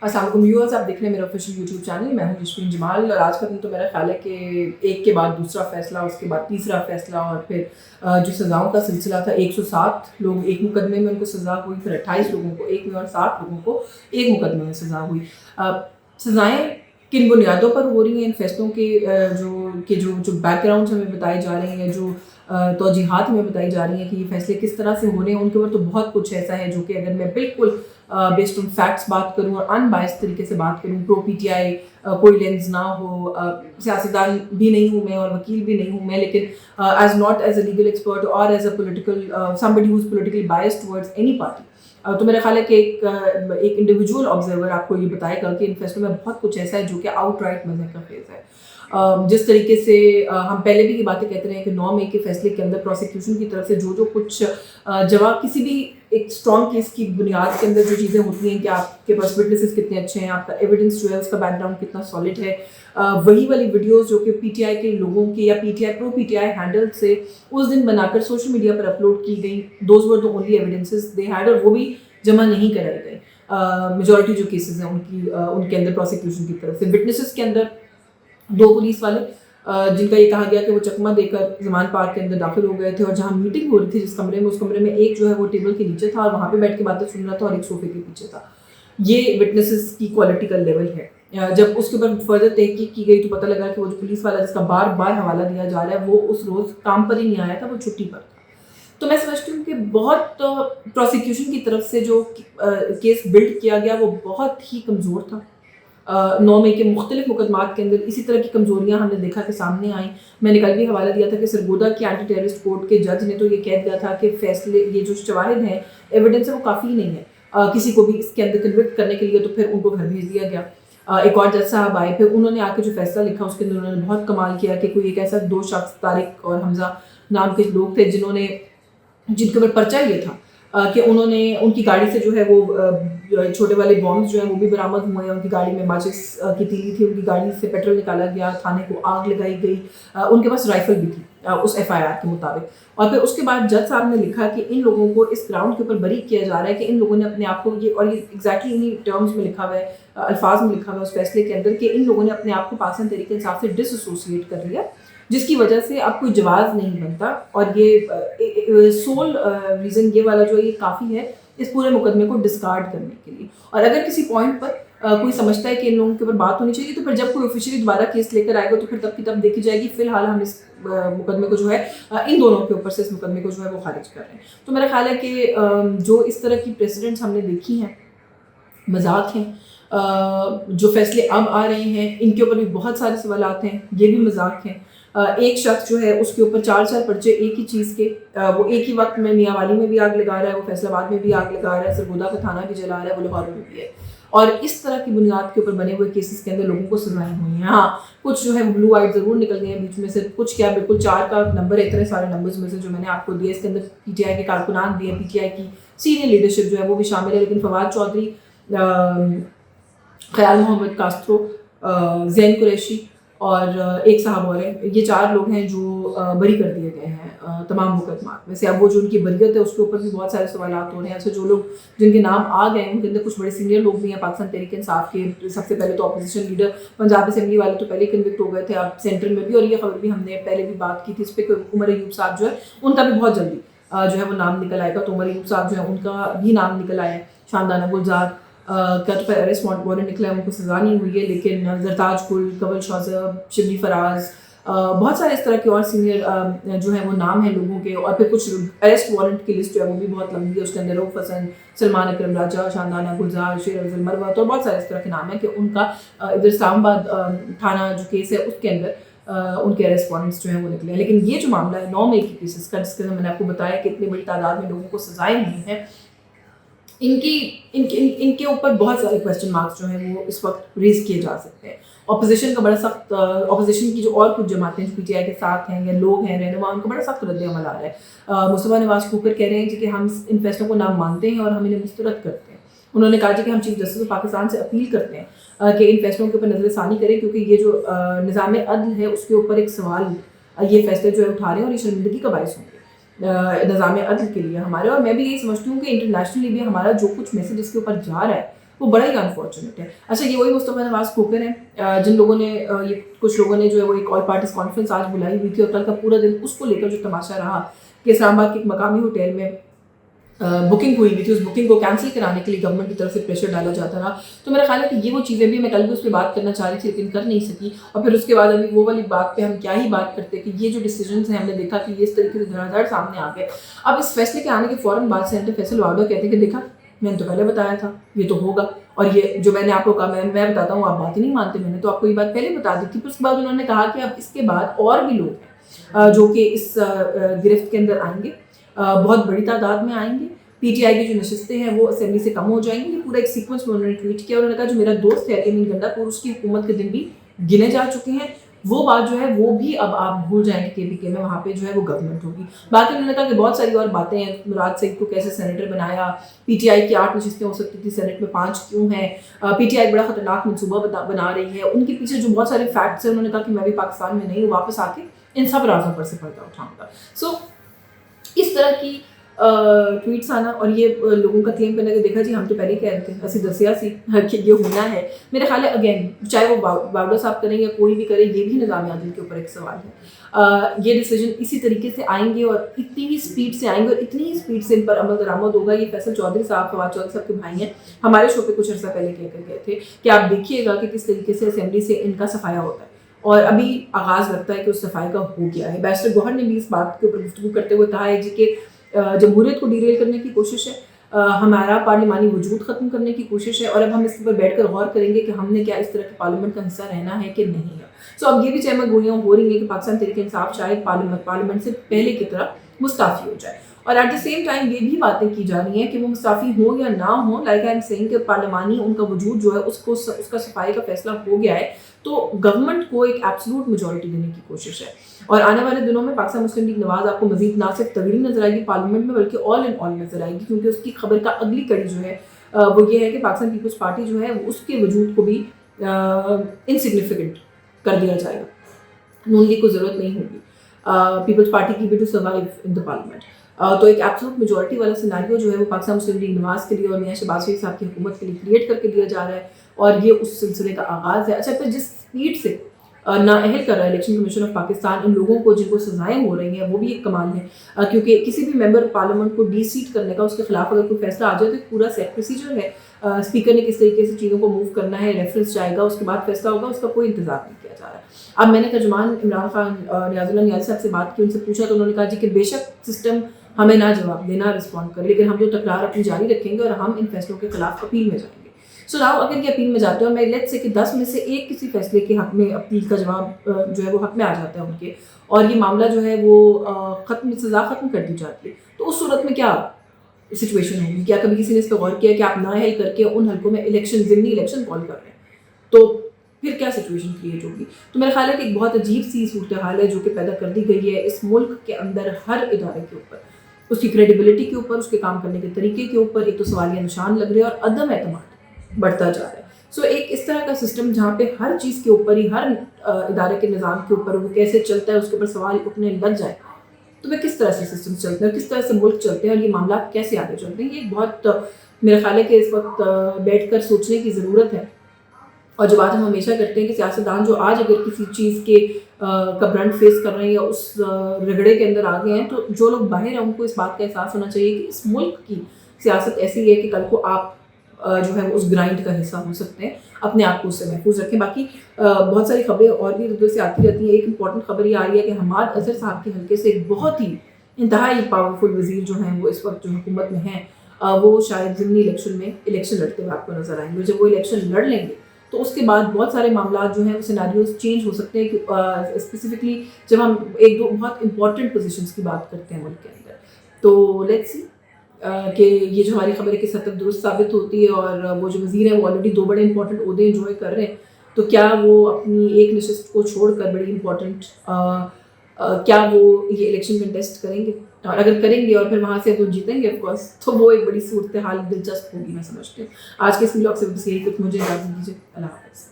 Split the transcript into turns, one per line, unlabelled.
السلام علیکم ویورز، آپ دیکھ رہے ہیں میرا آفیشیل یوٹیوب چینل. میں ہوں جشمین جمال اور آج کا دن تو میرا خیال ہے کہ ایک کے بعد دوسرا فیصلہ، اس کے بعد تیسرا فیصلہ اور پھر جو سزاؤں کا سلسلہ تھا. 107 لوگ ایک مقدمے میں ان کو سزا ہوئی، پھر 28 لوگوں کو ایک میں اور 60 لوگوں کو ایک مقدمے میں سزا ہوئی. سزائیں کن بنیادوں پر ہو رہی ہیں؟ ان فیصلوں کے جو بیک گراؤنڈس ہمیں بتائے جا رہے ہیں، جو توجیحات ہمیں بتائی جا رہی ہیں کہ یہ فیصلے کس طرح سے ہو رہے ہیں، ان کے اوپر تو بہت کچھ ایسا ہے جو کہ اگر میں بالکل بیسڈ آن فیکٹس بات کروں اور ان بائس طریقے سے بات کروں، پرو پی ٹی آئی کوئی لینز نہ ہو، سیاستدان بھی نہیں ہوں میں اور وکیل بھی نہیں ہوں میں، لیکن as not as a legal expert اور as a political somebody who is politically biased towards any party، تو میرا خیال ہے کہ ایک انڈیویجول آبزرور آپ کو یہ بتائے گا کہ ان فیصلوں میں بہت کچھ ایسا ہے جو کہ آؤٹ رائٹ مذہب کا فیض ہے. جس طریقے سے ہم پہلے بھی یہ باتیں کہتے رہے ہیں کہ 9 مئی کے فیصلے کے اندر پروسیکیوشن کی طرف سے جو کچھ جواب کسی بھی ایک اسٹرانگ کیس کی بنیاد کے اندر جو چیزیں ہوتی ہیں کہ آپ کے پاس وٹنسز کتنے اچھے ہیں، آپ کا ایویڈنس جو ہے اس کا بیک گراؤنڈ کتنا سالڈ ہے، وہی والی ویڈیوز جو کہ پی ٹی آئی کے لوگوں کی یا P T I pro P T I handle سے اس دن بنا کر سوشل میڈیا پر اپلوڈ کی گئی، those were the only evidences they had, اور وہ بھی جمع نہیں کرائی گئی. میجورٹی جو کیسز ہیں ان کے اندر پروسیکیوشن کی طرف سے وٹنسز کے اندر 2 پولیس والے جن کا یہ کہا گیا کہ وہ چکمہ دے کر زمان پارک کے اندر داخل ہو گئے تھے، اور جہاں میٹنگ ہو رہی تھی جس کمرے میں، اس کمرے میں ایک جو ہے وہ ٹیبل کے نیچے تھا اور وہاں پہ بیٹھ کے باتیں سن رہا تھا اور ایک صوفے کے پیچھے تھا. یہ وٹنسز کی کوالٹی کا لیول ہے. جب اس کے اوپر فردر تحقیق کی گئی تو پتہ لگا کہ وہ جو پولیس والا جس کا بار بار حوالہ دیا جا رہا ہے وہ اس روز کام پر ہی نہیں آیا تھا، وہ چھٹی پر تھا. تو میں سمجھتی ہوں کہ بہت پروسیکیوشن کی طرف سے جو کیس بلڈ کیا گیا وہ بہت ہی کمزور تھا. 9 مئی کے مختلف مقدمات کے اندر اسی طرح کی کمزوریاں ہم نے دیکھا کہ سامنے آئیں. میں نے کل بھی حوالہ دیا تھا کہ سرگودا کی اینٹی ٹیررسٹ کورٹ کے جج نے تو یہ کہہ دیا تھا کہ فیصلے یہ جو شواہد ہیں، ایویڈنس ہے، وہ کافی نہیں ہے کسی کو بھی اس کے اندر کنوکٹ کرنے کے لیے، تو پھر ان کو گھر بھیج دیا گیا. ایک اور جج صاحب آئے، پھر انہوں نے آ کے جو فیصلہ لکھا اس کے اندر انہوں نے بہت کمال کیا کہ کوئی ایک ایسا 2 شخص طارق اور حمزہ نام کے لوگ تھے جن کے اوپر پرچہ یہ تھا کہ انہوں نے ان کی گاڑی سے جو ہے وہ چھوٹے والے بامز جو ہیں وہ بھی برآمد ہوئے ہیں، ان کی گاڑی میں ماچس کی تیلی تھی، ان کی گاڑی سے پیٹرول نکالا گیا، تھانے کو آگ لگائی گئی، ان کے پاس رائفل بھی تھی اس ایف آئی آر کے مطابق. اور پھر اس کے بعد جج صاحب نے لکھا کہ ان لوگوں کو اس گراؤنڈ کے اوپر بری کیا جا رہا ہے کہ ان لوگوں نے اپنے آپ کو یہ ایگزیکٹلی انہیں ٹرمز میں لکھا ہوا ہے، الفاظ میں لکھا ہوا ہے اس فیصلے کے اندر، کہ ان لوگوں نے اپنے آپ کو پاکستان تحریک انصاف سے ڈس ایسوسیٹ کر لیا، جس کی وجہ سے اب کوئی جواز نہیں بنتا. اور یہ سول ریزن یہ والا جو ہے یہ کافی ہے اس پورے مقدمے کو ڈسکارڈ کرنے کے لیے. اور اگر کسی پوائنٹ پر کوئی سمجھتا ہے کہ ان لوگوں کے اوپر بات ہونی چاہیے تو پھر جب کوئی آفیشلی دوبارہ کیس لے کر آئے گا تو پھر تب کی تب دیکھی جائے گی. فی الحال ہم اس مقدمے کو جو ہے ان دونوں کے اوپر سے اس مقدمے کو جو ہے وہ خارج کر رہے ہیں. تو میرا خیال ہے کہ جو اس طرح کی پریسیڈنٹس ہم نے دیکھی ہیں مذاق ہیں. جو فیصلے اب آ رہے ہیں ان کے اوپر بھی بہت سارے سوالات ہیں، یہ بھی مذاق ہیں. ایک شخص جو ہے اس کے اوپر 4 پرچے ایک ہی چیز کے، وہ ایک ہی وقت میں میاں والی میں بھی آگ لگا رہا ہے، وہ فیصل آباد میں بھی آگ لگا رہا ہے، سرگودا کا تھانہ بھی جلا رہا ہے، وہ لاہور میں بھی ہے. اور اس طرح کی بنیاد کے اوپر بنے ہوئے کیسز کے اندر لوگوں کو سزائیں ہوئی ہیں. ہاں کچھ جو ہے بلو آئٹ ضرور نکل گئے ہیں بیچ میں سے، کچھ کیا بالکل 4 کا نمبر ہے. اتنے سارے نمبرز میں سے جو میں نے آپ کو دیے اس کے اندر پی ٹی آئی کے کارکنان دیے، پی ٹی آئی کی سینئر لیڈرشپ جو ہے وہ بھی شامل ہے، لیکن فواد چودھری، خیال محمد کاسترو، زین قریشی اور ایک صاحب اور ہیں، یہ 4 لوگ ہیں جو بری کر دیے گئے ہیں تمام مقدمات میں سے. اب وہ جو ان کی بریت ہے اس کے اوپر بھی بہت سارے سوالات ہو رہے ہیں. ایسے جو لوگ جن کے نام آ گئے ہیں ان کے اندر کچھ بڑے سینئر لوگ بھی ہیں پاکستان تحریک انصاف کے. سب سے پہلے تو اپوزیشن لیڈر پنجاب اسمبلی والے تو پہلے کنوکٹ ہو گئے تھے، اب سینٹرل میں بھی، اور یہ خبر بھی ہم نے پہلے بھی بات کی تھی اس پہ کہ عمر ایوب صاحب جو ہے ان کا بھی بہت جلدی جو ہے وہ نام نکل آئے گا. تو عمر ایوب صاحب جو ہے ان کا بھی نام نکل آیا ہے. شاندانہ گلزار کا تو اریسٹ وارنٹ نکلا ہے، ان کو سزا نہیں ہوئی ہے، لیکن زرتاج گل، کنول شوذب، شبلی فراز، بہت سارے اس طرح کے اور سینئر جو ہیں وہ نام ہیں لوگوں کے. اور پھر کچھ اریسٹ وارنٹ کی لسٹ جو ہے وہ بھی بہت لمبی ہے، اس کے اندر رؤف حسن، سلمان اکرم راجہ، شاندانہ گلزار، شیر افضل مروت اور بہت سارے اس طرح کے نام ہیں کہ ان کا ادھر اسلام آباد تھانہ جو کیس ہے اس کے اندر ان کے اریسٹ وارنٹس جو ہیں وہ نکلے ہیں. لیکن یہ جو معاملہ ہے 9 مئی کے کیسز کا، جس کے میں نے آپ کو بتایا کہ اتنی بڑی تعداد میں لوگوں کو سزائیں ہوئی ہیں، ان کے اوپر بہت سارے کویسچن مارکس جو ہیں وہ اس وقت ریز کیے جا سکتے ہیں. اپوزیشن کا بڑا سخت، اپوزیشن کی جو اور کچھ جماعتیں جو پی ٹی آئی کے ساتھ ہیں یا لوگ ہیں رہنما، ان کا بڑا سخت رد عمل آ رہا ہے. مصطفیٰ نواز کھوکر کہہ رہے ہیں کہ ہم ان فیصلوں کو نہ مانتے ہیں اور ہم انہیں مسترد کرتے ہیں. انہوں نے کہا کہ ہم چیف جسٹس آف پاکستان سے اپیل کرتے ہیں کہ ان فیصلوں کے اوپر نظر ثانی کریں، کیونکہ یہ جو نظام عدل ہے اس کے اوپر ایک سوال یہ فیصلے جو ہے اٹھا رہے ہیں اور یہ شرمندگی کا باعث ہوں گے نظام عدل کے لیے ہمارے. اور میں بھی یہی سمجھتی ہوں کہ انٹرنیشنلی بھی ہمارا جو کچھ میسج اس کے اوپر جا رہا ہے वो बड़ा ही अनफॉर्चुनेट है। अच्छा, ये वही मुस्तफ़ा नवाज़ खोखर हैं जिन लोगों ने ये कुछ लोगों ने जो है वो एक ऑल पार्टीज कॉन्फ्रेंस आज बुलाई हुई थी और कल का पूरा दिन उसको लेकर जो तमाशा रहा कि इस्लामाबाद के एक मकामी होटल में बुकिंग हुई हुई थी, उस बुकिंग को कैंसिल कराने के लिए गवर्नमेंट की तरफ से प्रेशर डाला जाता रहा। तो मेरा ख्याल है कि ये वो चीज़ें भी, मैं कल भी उस पर बात करना चाह रही थी लेकिन कर नहीं सकी, और फिर उसके बाद अभी वो वाली बात पे हम क्या ही बात करते कि ये जो डिसीजंस हैं हमने देखा कि ये इस तरीके से धड़ाधड़ सामने आ गए। अब इस फैसले के आने के फ़ौरन बाद सेनेटर फैसल वाडा कहते हैं कि देखा, मैंने तो पहले बताया था ये तो होगा, और ये जो मैंने आपको कहा मैं बताता हूँ, आप बात ही नहीं मानते, मैंने तो आपको ये बात पहले बता दी थी। फिर उसके बाद उन्होंने कहा कि अब इसके बाद और भी लोग हैं जो कि इस गिरफ्त के अंदर आएंगे, बहुत बड़ी तादाद में आएंगे। पीटीआई की जो नशिस्तें हैं वो असेंबली से कम हो जाएंगी। ये पूरा एक सीक्वेंस में उन्होंने ट्वीट किया। उन्होंने कहा जो मेरा दोस्त है एमिन गंडापुर, उसकी हुकूमत के दिन भी गिने जा चुके हैं, वो बात जो है वो भी अब आप भूल जाएंगे केपीके में, वहाँ पे जो है वो गवर्नमेंट होगी। बाकी उन्होंने कहा कि बहुत सारी और बातें हैं, मुराद सईद को कैसे सेनेटर बनाया, पीटीआई की 8 नशिस्तें हो सकती थी, सेनेट में 5 क्यों हैं, पीटीआई बड़ा खतरनाक मनसूबा बना रही है, उनके पीछे जो बहुत सारे फैक्ट्स हैं। उन्होंने कहा कि मैं भी पाकिस्तान में नहीं हूँ, वापस आके इन सब राजों पर से पर्दा उठाऊंगा। सो इस तरह की ट्वीट्स आना और ये लोगों का क्लेम करना कि देखा जी हम तो पहले ही कह रहे थे, असि दसिया सी कि ये होना है। मेरा ख्याल है अगेन चाहे वो वाडा साहब करें या कोई भी करे, ये भी निज़ाम आदिल के ऊपर एक सवाल है। ये डिसीजन इसी तरीके से आएंगे और इतनी ही स्पीड से आएंगे और इतनी ही स्पीड से इन पर अमल दरामद होगा। ये फैसल चौधरी साहब, फवाद चौधरी साहब के भाई हैं, हमारे शो पे कुछ अर्सा पहले कह कर गए थे कि आप देखिएगा कि किस तरीके से असेंबली से इनका सफाया होता है, और अभी आगाज़ लगता है कि उस सफाई का हो गया है। बैरिस्टर गौहर ने भी इस बात के ऊपर गुफ्तगू करते हुए कहा है जी कि जमहूरियत को डिरेल करने की कोशिश है, हमारा पार्लिमानी वजूद ख़त्म करने की कोशिश है, और अब हम इसके ऊपर बैठ कर गौर करेंगे कि हमने क्या इस तरह के पार्लियामेंट का हिस्सा रहना है कि नहीं है। सो अब ये भी चहमा गोलियाँ हो रही हैं कि पाकिस्तान तहरीक इंसाफ शायद पार्लियामेंट से पहले की तरह मुस्ताफ़ी हो जाए, और एट द सेम टाइम ये भी बातें की जा रही हैं कि वो मुस्ताफ़ी हो या ना हो, लाइक आई एम सेइंग कि पार्लियामानी उनका वजूद जो है उसका सफाई का फैसला हो गया है, तो गवर्नमेंट को एक एब्सोल्यूट मेजॉरिटी देने की कोशिश है। और आने वाले दिनों में पाकिस्तान मुस्लिम लीग नवाज आपको मजीद ना सिर्फ तगड़ी नजर आएगी पार्लियामेंट में, बल्कि ऑल इन ऑल नजर आएगी, क्योंकि उसकी खबर का अगली कड़ी जो है वो ये है कि पाकिस्तान पीपल्स पार्टी जो है उसके वजूद को भी इनसिग्निफिकेंट कर दिया जाएगा। नून लीग को ज़रूरत नहीं होगी पीपल्स पार्टी की भी to survive in the parliament. तो एक एब्सोल्यूट मेजॉरिटी वाला सिनारियो जो है वो पाकिस्तान मुस्लिम लीग नवाज के लिए और मियां शहबाज शरीफ साहब की हुकूमत के लिए क्रिएट करके दिया जा रहा है, और ये उस सिलसिले का आगाज़ है। अच्छा, फिर जिस स्पीड से नाअहल कर रहा है इलेक्शन कमीशन ऑफ पाकिस्तान इन लोगों को जिनको सजाएं हो रही हैं, वो भी एक कमाल है, क्योंकि किसी भी मेंबर पार्लियामेंट को डी-सीट करने का, उसके खिलाफ अगर कोई फैसला आ जाए तो पूरा सेट प्रोसीजर है, स्पीकर ने किस तरीके से चीज़ों को मूव करना है, रेफरेंस जाएगा, उसके बाद फैसला होगा, उसका कोई इंतजार नहीं किया जा रहा है। अब मैंने तर्जुमान इमरान खान नियाज़ुल्लाह नियाज़ी साहब से बात की, उनसे पूछा तो उन्होंने कहा जी कि बेशक सिस्टम हमें ना जवाब देना रिस्पॉन्ड कर, लेकिन हम जो तकरार अपनी जारी रखेंगे और हम इन फैसलों के खिलाफ अपील में जाएंगे। सो नाउ अगर ये अपील में जाते हो, मैं लेट्स से कि 10 में से 1 किसी फैसले के हक में अपील का जवाब जो है वो हक में आ जाता है उनके, और ये मामला जो है वो सज़ा ख़त्म कर दी जाती है, तो उस सूरत में क्या सिचुएशन होगी? क्या कभी किसी ने इस पर गौर किया कि आप नाअहल करके उन हल्कों में इलेक्शन ज़िमनी इलेक्शन कॉल कर रहे हैं, तो फिर क्या सिचुएशन क्रिएट होगी? तो मेरा ख्याल है कि एक बहुत अजीब सी सूरत हाल है जो कि पैदा कर दी गई है इस मुल्क के अंदर हर इदारे के ऊपर, उसकी क्रेडिबिलिटी के ऊपर, उसके काम करने के तरीके के ऊपर एक तो सवालिया निशान लग रहे हैं और अदम एतमाद बढ़ता जा रहा है। सो एक इस तरह का सिस्टम जहाँ पे हर चीज़ के ऊपर ही, हर इदारे के निज़ाम के ऊपर वो कैसे चलता है उसके ऊपर सवाल उठने लग जाए, तो वे किस तरह से सिस्टम चलते हैं, किस तरह से मुल्क चलते हैं और ये मामला कैसे आगे चलते हैं, ये बहुत मेरा ख्याल है कि इस वक्त बैठ कर सोचने की ज़रूरत है। और जो बात हम हमेशा करते हैं कि सियासतदान जो आज अगर किसी चीज़ के कब्रंट फेस कर रहे हैं या उस रगड़े के अंदर आ गए हैं, तो जो लोग बाहर हैं उनको इस बात का एहसास होना चाहिए कि इस मुल्क की सियासत ऐसी है कि कल को आप जो है उस ग्राइंड का हिस्सा हो सकते हैं, अपने आप को उससे महफूज रखें। बाकी बहुत सारी खबरें और भी उधर से आती रहती हैं। एक इंपॉर्टेंट खबर ये आ रही है कि हमाद अजहर साहब के हल्के से एक बहुत ही इंतहाई पावरफुल वजीर जो हैं वो इस वक्त जो हुकूमत में हैं, वो शायद ज़िमनी इलेक्शन में इलेक्शन लड़ते हुए आपको नजर आएंगे। जब वो इलेक्शन लड़ लेंगे तो उसके बाद बहुत सारे मामला जो हैं वो सिनारियोज चेंज हो सकते हैं कि स्पेसिफिकली जब हम एक दो बहुत इंपॉर्टेंट पोजीशंस की बात करते हैं मुल्क के अंदर, तो लेट्स सी कि ये जो हमारी खबर है किस हद तक दुरुस्त साबित होती है, और वो जो वज़ीर हैं वो ऑलरेडी 2 बड़े इंपॉर्टेंट ओहदे एंजॉय कर रहे हैं, तो क्या वो अपनी एक नशिस्त को छोड़कर बड़ी इंपॉर्टेंट क्या वो ये इलेक्शन कंटेस्ट करेंगे, और अगर करेंगे और फिर वहाँ से वो जीतेंगे ऑफकोर्स, तो वो एक बड़ी सूरत हाल दिलचस्प होगी मैं समझती हूँ। आज के इस ब्लॉग से बस यही कुछ, मुझे इजाज़त दीजिए, अल्लाह हाफ़िज़।